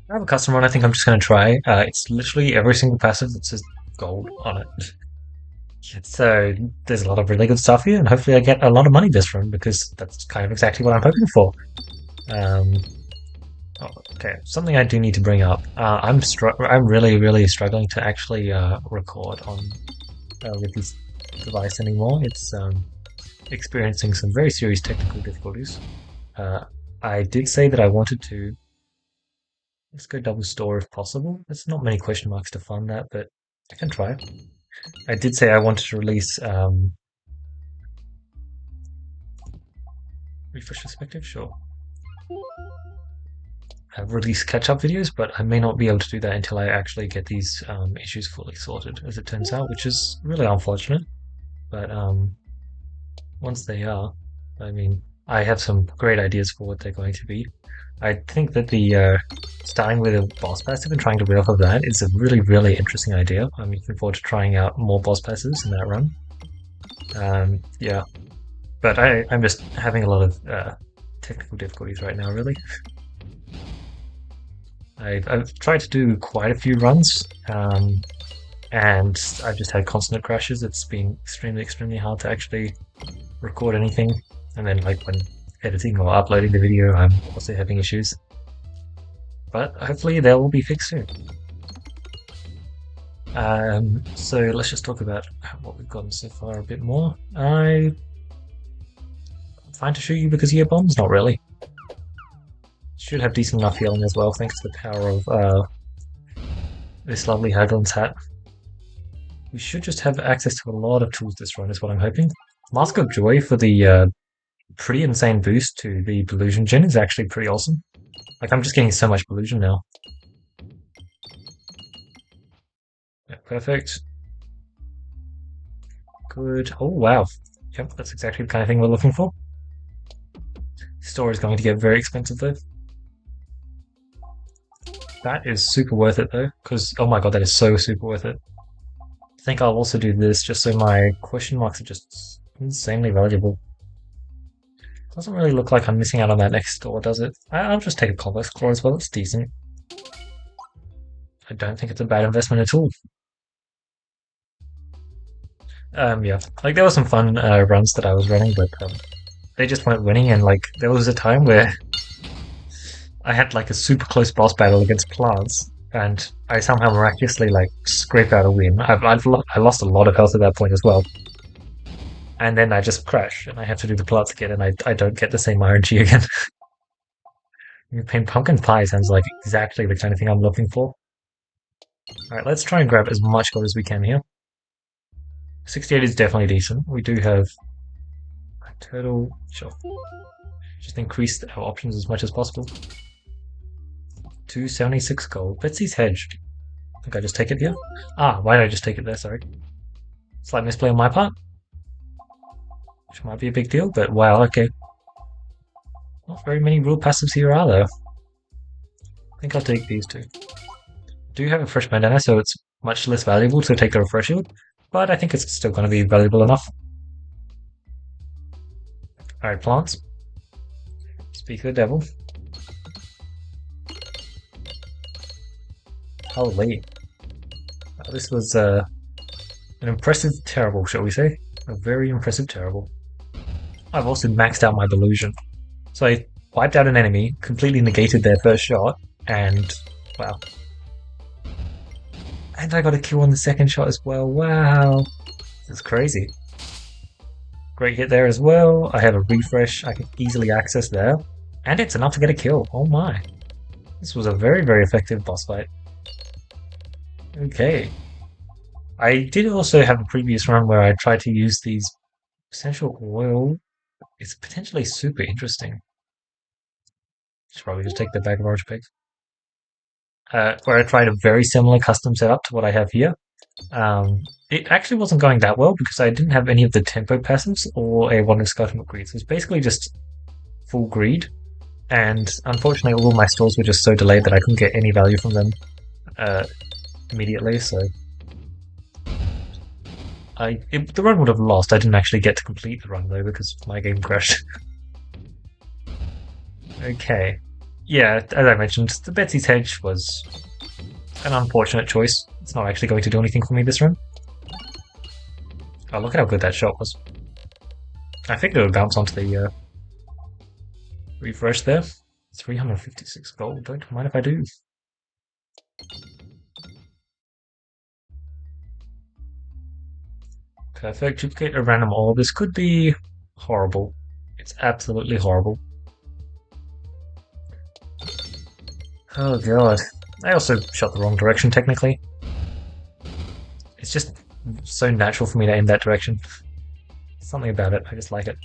I have a custom run I think I'm just going to try. It's literally every single passive that says gold on it. So there's a lot of really good stuff here, and hopefully I get a lot of money this run because that's kind of exactly what I'm hoping for. Um, oh, okay, something I do need to bring up. I'm really struggling to actually record on with this device anymore. It's experiencing some very serious technical difficulties. Uh, I did say that I wanted to. Let's go double store if possible. There's not many question marks to fund that, but I can try. I did say I wanted to release refresh perspective, sure. Release catch-up videos, but I may not be able to do that until I actually get these issues fully sorted, as it turns out, which is really unfortunate. But once they are, I mean, I have some great ideas for what they're going to be. I think that the starting with a boss passive and trying to build off of that is a really interesting idea. I'm looking forward to trying out more boss passives in that run. Yeah, but I'm just having a lot of technical difficulties right now, really. I've tried to do quite a few runs, and I've just had constant crashes. It's been extremely hard to actually record anything, and then like when editing or uploading the video, I'm also having issues. But hopefully they will be fixed soon. So let's just talk about what we've gotten so far a bit more. I'm fine to shoot you because you have bombs? Not really. Should have decent enough healing as well, thanks to the power of this lovely Haglund's hat. We should just have access to a lot of tools this run, is what I'm hoping. Mask of Joy for the pretty insane boost to the Delusion Gen is actually pretty awesome. Like, I'm just getting so much Delusion now. Yeah, perfect. Good. Oh, wow. Yep, that's exactly the kind of thing we're looking for. Store is going to get very expensive, though. That is super worth it, though, because, oh my god, that is so super worth it. I think I'll also do this just so my question marks are just insanely valuable. Doesn't really look like I'm missing out on that next store, does it? I'll just take a Complex Claw as well, it's decent. I don't think it's a bad investment at all. Yeah, like there were some fun runs that I was running, but they just weren't winning, and like there was a time where I had like a super close boss battle against plants, and I somehow miraculously like scrape out a win. I lost a lot of health at that point as well, and then I just crash, and I have to do the plants again, and I don't get the same RNG again. Pumpkin pie sounds like exactly the kind of thing I'm looking for. Alright, let's try and grab as much gold as we can here. 68 is definitely decent. We do have a turtle. Sure. Just increase our options as much as possible. 276 gold. Betsy's hedged. I think I just take it here. Ah, why did I just take it there? Sorry. Slight misplay on my part. Which might be a big deal, but wow, okay. Not very many real passives here are there. I think I'll take these two. Do have a fresh bandana, so it's much less valuable to take the refresh shield, but I think it's still going to be valuable enough. Alright, plants. Speak of the devil. Holy. This was an impressive terrible, shall we say? A very impressive terrible. I've also maxed out my delusion. So I wiped out an enemy, completely negated their first shot, and wow. And I got a kill on the second shot as well. Wow. That's crazy. Great hit there as well. I have a refresh I can easily access there. And it's enough to get a kill. Oh my. This was a very effective boss fight. Okay. I did also have a previous run where I tried to use these essential oil. It's potentially super interesting. Should probably just take the bag of orange pigs. Where I tried a very similar custom setup to what I have here. It actually wasn't going that well because I didn't have any of the tempo passives or a one of skeleton greed. So it's basically just full greed, and unfortunately all of my stores were just so delayed that I couldn't get any value from them immediately. So the run would have lost. I didn't actually get to complete the run though because my game crashed. Okay. Yeah, as I mentioned, the Betsy's Hedge was an unfortunate choice. It's not actually going to do anything for me this round. Oh, look at how good that shot was. I think it would bounce onto the refresh there. 356 gold. Don't mind if I do. Perfect. Duplicate a random orb. This could be horrible. It's absolutely horrible. Oh god. I also shot the wrong direction technically. It's just so natural for me to aim that direction. Something about it, I just like it.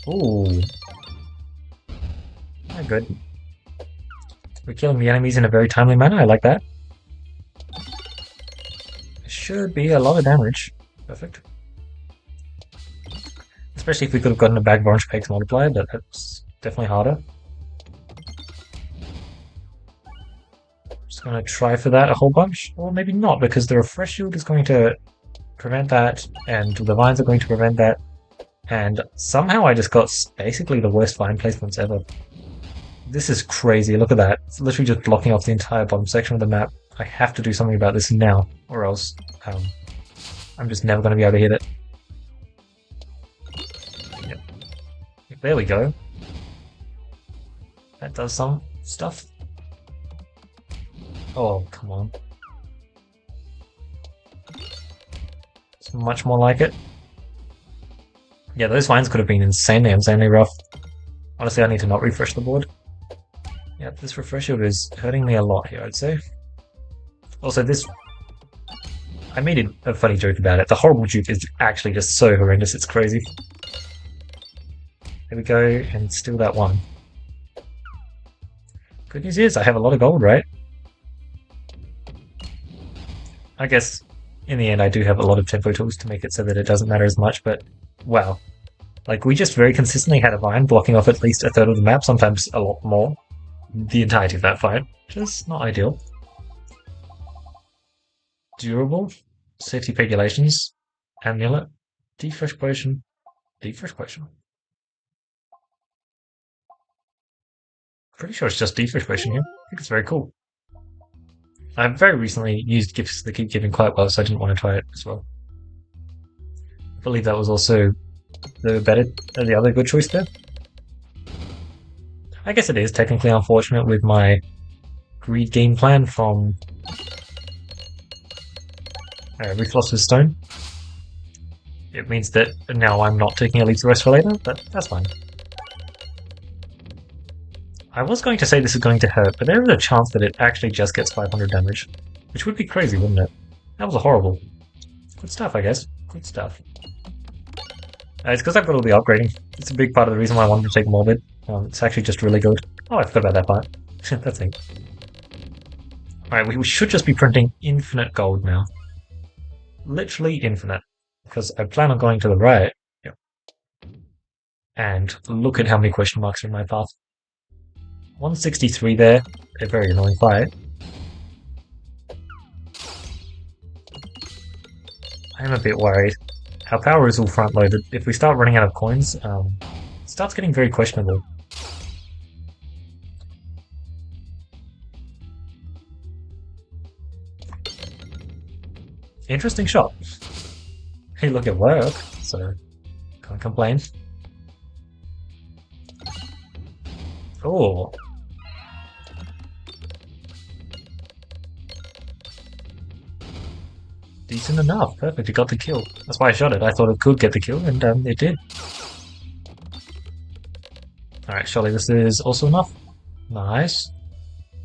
Ooh. Oh, good. We're killing the enemies in a very timely manner, I like that. It should be a lot of damage. Perfect. Especially if we could have gotten a bag of orange pegs multiplier, but that's definitely harder. Just gonna try for that a whole bunch, or maybe not, because the refresh shield is going to prevent that, and the vines are going to prevent that, and somehow I just got basically the worst vine placements ever. This is crazy, look at that. It's literally just blocking off the entire bottom section of the map. I have to do something about this now, or else I'm just never going to be able to hit it. Yep. There we go. That does some stuff. Oh, come on. It's much more like it. Yeah, those vines could have been insanely rough. Honestly, I need to not refresh the board. Yep, this refresh shield is hurting me a lot here, I'd say. Also, this... I made a funny joke about it. The horrible dupe is actually just so horrendous, it's crazy. There we go, and steal that one. Good news is, I have a lot of gold, right? I guess, in the end, I do have a lot of tempo tools to make it so that it doesn't matter as much, but wow. Like, we just very consistently had a vine blocking off at least a third of the map, sometimes a lot more. The entirety of that fight. Just not ideal. Durable. Safety regulations. Amulet. Defresh potion. Defresh potion. Pretty sure it's just defresh potion here. I think it's very cool. I've very recently used gifts that keep giving quite well, so I didn't want to try it as well. I believe that was also the other good choice there. I guess it is technically unfortunate with my greed game plan from Philosopher's Stone. It means that now I'm not taking Elite Rest for later, but that's fine. I was going to say this is going to hurt, but there is a chance that it actually just gets 500 damage. Which would be crazy, wouldn't it? That was horrible. Good stuff, I guess. Good stuff. It's because I've got all the upgrading. It's a big part of the reason why I wanted to take Morbid. It's actually just really good. Oh, I forgot about that part. That's it. Alright, we should just be printing infinite gold now. Literally infinite. Because I plan on going to the right. Yep. And look at how many question marks are in my path. 163 there. A very annoying fight. I am a bit worried. Our power is all front loaded. If we start running out of coins, it starts getting very questionable. Interesting shot. Hey, look, it worked, so can't complain. Oh. Decent enough. Perfect, it got the kill. That's why I shot it. I thought it could get the kill, and it did. Alright, surely this is also enough. Nice.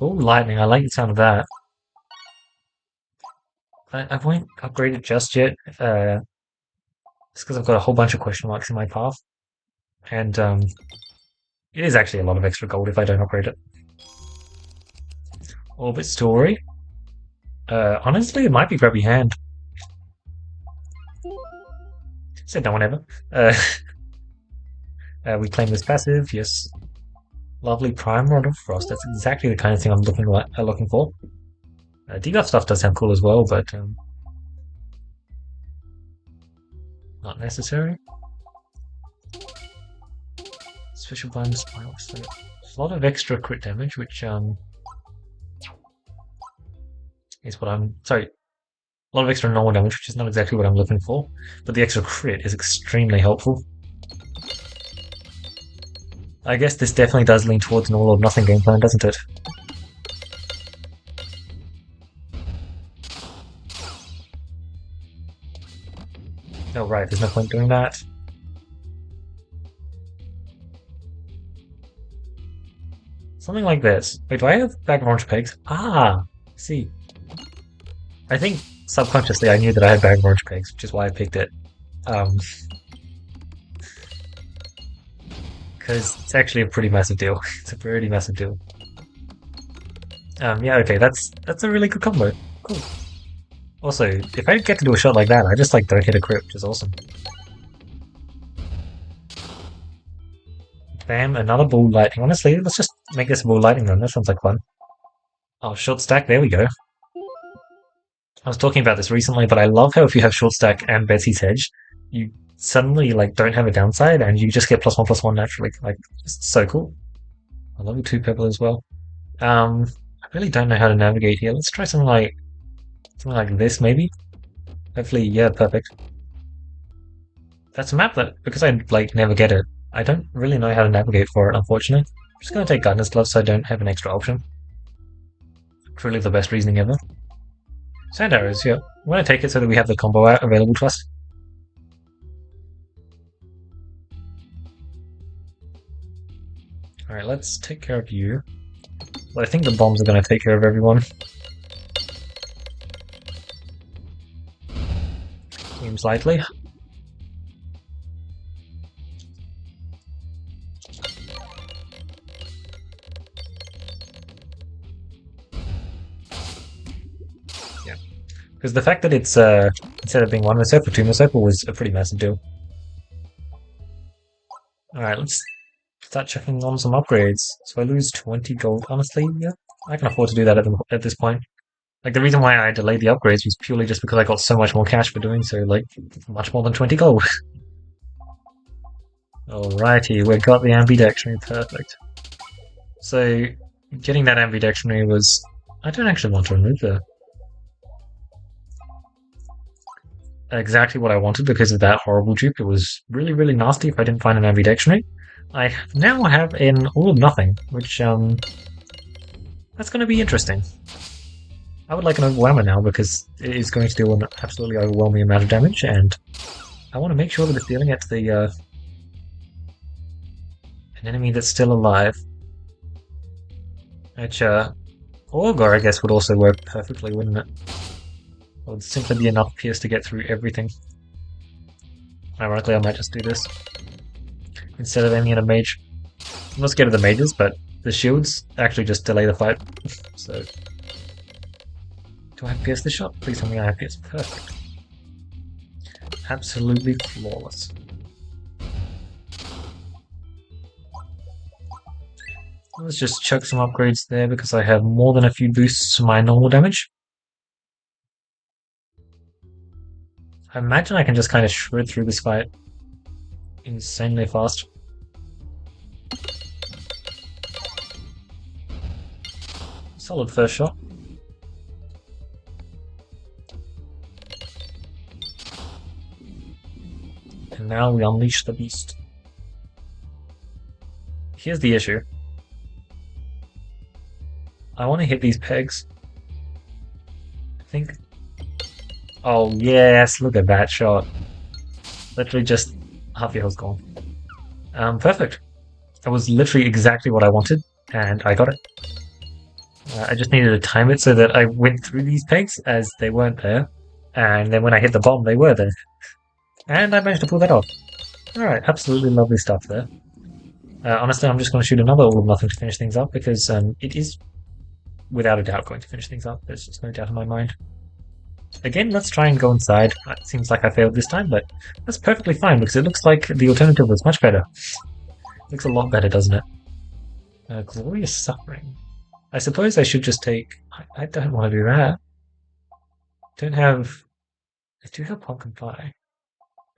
Oh, lightning. I like the sound of that. I won't upgrade it just yet. It's because I've got a whole bunch of question marks in my path. And it is actually a lot of extra gold if I don't upgrade it. Orbit Story. Honestly, it might be Grubby Hand. Said no one ever. We claim this passive, yes. Lovely Prime Rod of Frost. That's exactly the kind of thing I'm looking for. Debuff stuff does sound cool as well, but not necessary. Special bonus. a lot of extra crit damage, which is what I'm sorry, a lot of extra normal damage, which is not exactly what I'm looking for, but the extra crit is extremely helpful. I guess this definitely does lean towards an all or nothing game plan, doesn't it? Oh right, there's no point doing that. Something like this. Wait, do I have bag of orange pegs? Ah, see. I think subconsciously I knew that I had bag of orange pegs, which is why I picked it. Because it's actually a pretty massive deal. It's a pretty massive deal. Yeah, okay, that's a really good combo. Cool. Also, if I get to do a shot like that, I just like don't hit a crit, which is awesome. Bam, another ball lightning. Honestly, let's just make this a ball lightning run. That sounds like fun. Oh, short stack, there we go. I was talking about this recently, but I love how if you have short stack and Betsy's Hedge, you suddenly like don't have a downside and you just get +1/+1 naturally. Like, it's so cool. I love the 2 pebble as well. I really don't know how to navigate here. Let's try something like this maybe. Hopefully, yeah, perfect. That's a map that because I like never get it, I don't really know how to navigate for it, unfortunately. I'm just gonna take Gardener's Gloves so I don't have an extra option. Truly the best reasoning ever. Sand arrows, yeah. I'm gonna take it so that we have the combo out available to us. Alright, let's take care of you. Well, I think the bombs are gonna take care of everyone. Seems likely. Yeah. Because the fact that it's instead of being 1 Masopa, 2 Masopa was a pretty massive deal. Alright, let's start checking on some upgrades. So I lose 20 gold. Honestly, yeah, I can afford to do that at this point. Like, the reason why I delayed the upgrades was purely just because I got so much more cash for doing so, like, much more than 20 gold. Alrighty, we got the ambidextrony, perfect. So, getting that ambidextrony was... I don't actually want to remove the... exactly what I wanted because of that horrible dupe. It was really, really nasty if I didn't find an ambidextrony. I now have an all or nothing, which, that's going to be interesting. I would like an overwhelmer now because it is going to deal an absolutely overwhelming amount of damage, and I want to make sure that it's dealing it to the, an enemy that's still alive. Which, Augur, I guess, would also work perfectly, wouldn't it? It would simply be enough Pierce to get through everything. Ironically, I might just do this instead of aiming at a mage. I'm not scared of the mages, but the shields actually just delay the fight. So, do I have Pierce this shot? Please tell me I have Pierce. Perfect. Absolutely flawless. Let's just chuck some upgrades there because I have more than a few boosts to my normal damage. I imagine I can just kind of shred through this fight insanely fast. Solid first shot. And now we unleash the beast. Here's the issue. I want to hit these pegs. I think... Oh yes, look at that shot. Literally just half your health gone. Perfect. That was literally exactly what I wanted, and I got it. I just needed to time it so that I went through these pegs as they weren't there, and then when I hit the bomb, they were there. And I managed to pull that off. Alright, absolutely lovely stuff there. Honestly, I'm just going to shoot another All or Nothing to finish things up, because it is, without a doubt, going to finish things up. There's just no doubt in my mind. Again, let's try and go inside. It seems like I failed this time, but that's perfectly fine, because it looks like the alternative was much better. It looks a lot better, doesn't it? Glorious Suffering. I suppose I should just take... I don't want to do that. I do have Pumpkin Pie.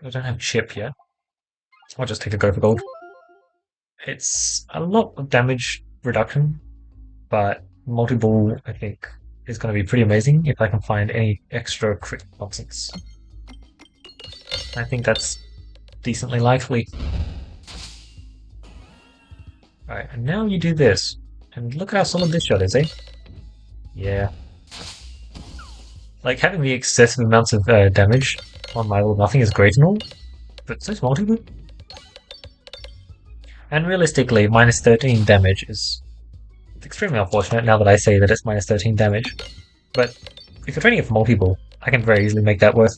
I don't have Chip yet. I'll just take a go for gold. It's a lot of damage reduction, but multi-ball, I think, is going to be pretty amazing if I can find any extra crit nonsense. I think that's decently likely. Alright, and now you do this. And look how solid this shot is, eh? Yeah. Like, having the excessive amounts of damage on my Allorbnothing is great and all, but so's multi-ball. And realistically, minus 13 damage is extremely unfortunate now that I say that it's minus 13 damage. But if you're training it for multi-ball, I can very easily make that worth.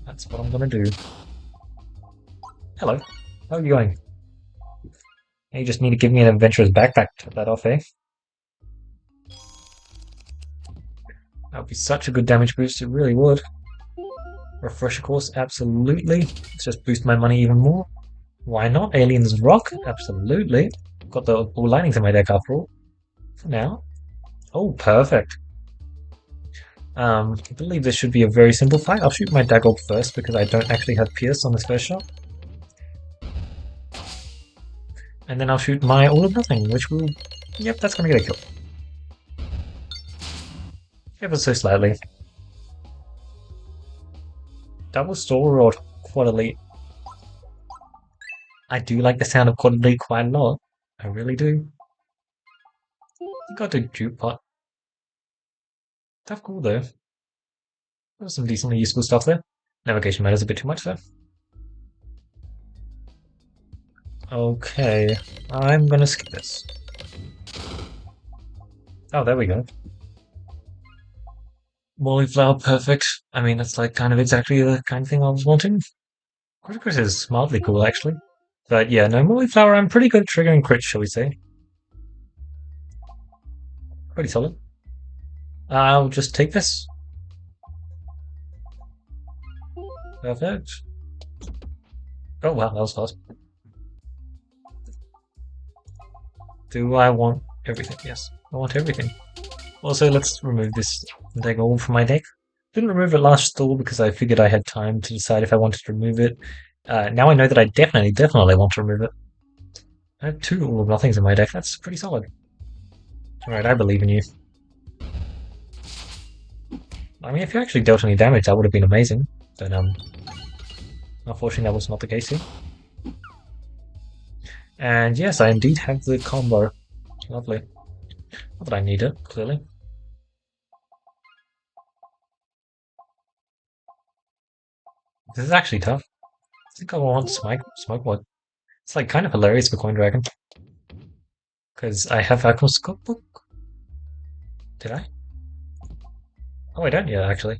That's what I'm gonna do. Hello. How are you going? You just need to give me an adventurer's backpack to top that off, eh? That would be such a good damage boost, it really would. Refresher course, absolutely. Let's just boost my money even more. Why not? Aliens rock, absolutely. Got the all linings in my deck after all. For now. Oh, perfect. I believe this should be a very simple fight. I'll shoot my dagger first because I don't actually have Pierce on this first shot. And then I'll shoot my All or Nothing, which will... Yep, that's gonna get a kill. Ever so slightly. Double Store or Quad Elite. I do like the sound of Quad Elite quite a lot. I really do. Got a Dupe Pot. Tough call though. There's some decently useful stuff there. Navigation matters a bit too much though. Okay, I'm gonna skip this. Oh, there we go. Flower, perfect. I mean, that's like kind of exactly the kind of thing I was wanting. Critical Crit is mildly cool, actually. But yeah, no, Flower, I'm pretty good at triggering crits, shall we say. Pretty solid. I'll just take this. Perfect. Oh wow, that was fast. Do I want everything? Yes, I want everything. Also, let's remove this dagger all from my deck. Didn't remove it last stall because I figured I had time to decide if I wanted to remove it. Now I know that I definitely want to remove it. I have 2 All or Nothings in my deck. That's pretty solid. Alright, I believe in you. I mean, if you actually dealt any damage, that would have been amazing. But, unfortunately that was not the case here. And yes, I indeed have the combo. Lovely. Not that I need it, clearly. This is actually tough. I think I want smoke one. It's like kind of hilarious for Coin Dragon. Because I have Alchemist's Cookbook. Did I? Oh, I don't yet, actually.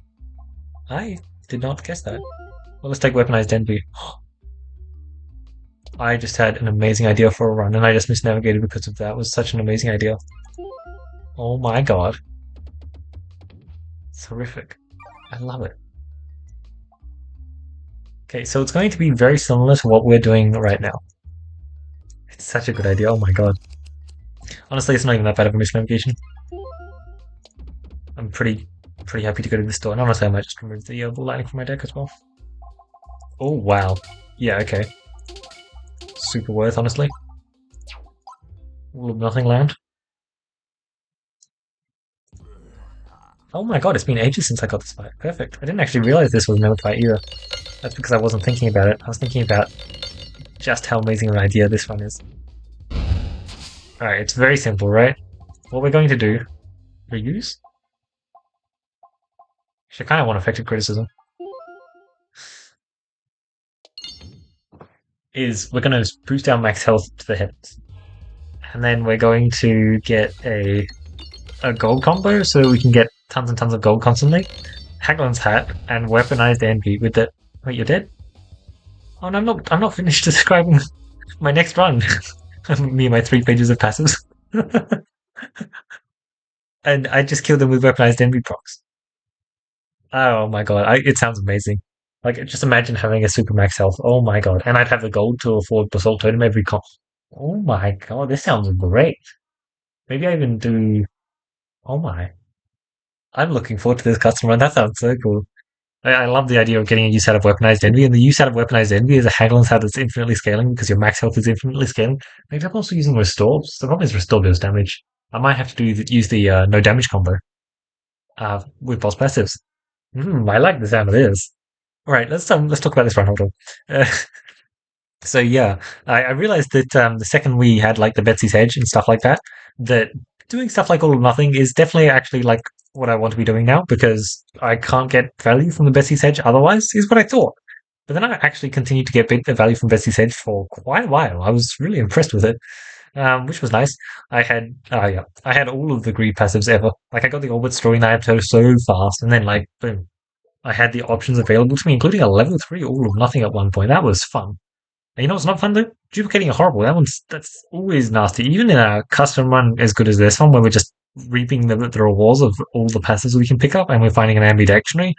I did not guess that. Well, let's take Weaponized Envy. I just had an amazing idea for a run, and I just misnavigated because of that. It was such an amazing idea. Oh my god. It's horrific. I love it. Okay, so it's going to be very similar to what we're doing right now. It's such a good idea, oh my god. Honestly, it's not even that bad of a misnavigation. I'm pretty happy to go to the store, and honestly I might just remove the ball lightning from my deck as well. Oh wow. Yeah, okay. Super worth, honestly. All of Nothing land. Oh my god, it's been ages since I got this fight. Perfect. I didn't actually realize this was another fight either. That's because I wasn't thinking about it. I was thinking about just how amazing an idea this one is. Alright, it's very simple, right? What we're going to do... Reuse? Actually, I kind of want effective criticism. Is we're going to boost our max health to the heavens. And then we're going to get a gold combo so we can get tons and tons of gold constantly. Haglin's Hat and Weaponized Envy with the... Wait, you're dead? Oh no, I'm not finished describing my next run. Me and my 3 pages of passives. And I just killed them with Weaponized Envy procs. Oh my god, it sounds amazing. Like, just imagine having a super max health. Oh my god. And I'd have the gold to afford Basalt Totem every comp. Oh my god, this sounds great. Maybe I even do... Oh my. I'm looking forward to this custom run. That sounds so cool. I love the idea of getting a use out of weaponized envy, and the use out of weaponized envy is a Haglon's hat that's infinitely scaling because your max health is infinitely scaling. Maybe I'm also using restore. The problem is restore deals damage. I might have to use the no damage combo with boss passives. I like the sound of this. All right, let's talk about this run. Hold on. Uh, so yeah, I realized that the second we had like the Betsy's Hedge and stuff like that, that doing stuff like All or Nothing is definitely actually like what I want to be doing now because I can't get value from the Betsy's Hedge otherwise, is what I thought. But then I actually continued to get bit of value from Betsy's Hedge for quite a while. I was really impressed with it, which was nice. I had all of the greed passives ever. Like I got the Orbit Story Naruto so fast, and then like boom, I had the options available to me, including a level 3 All or Nothing at one point. That was fun. And you know what's not fun though? Duplicating a horrible. That's always nasty. Even in a custom run as good as this one, where we're just reaping the rewards of all the passes we can pick up, and we're finding an ambidextrary,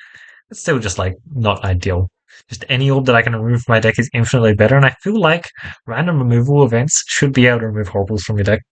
it's still just like not ideal. Just any orb that I can remove from my deck is infinitely better, and I feel like random removal events should be able to remove horribles from your deck.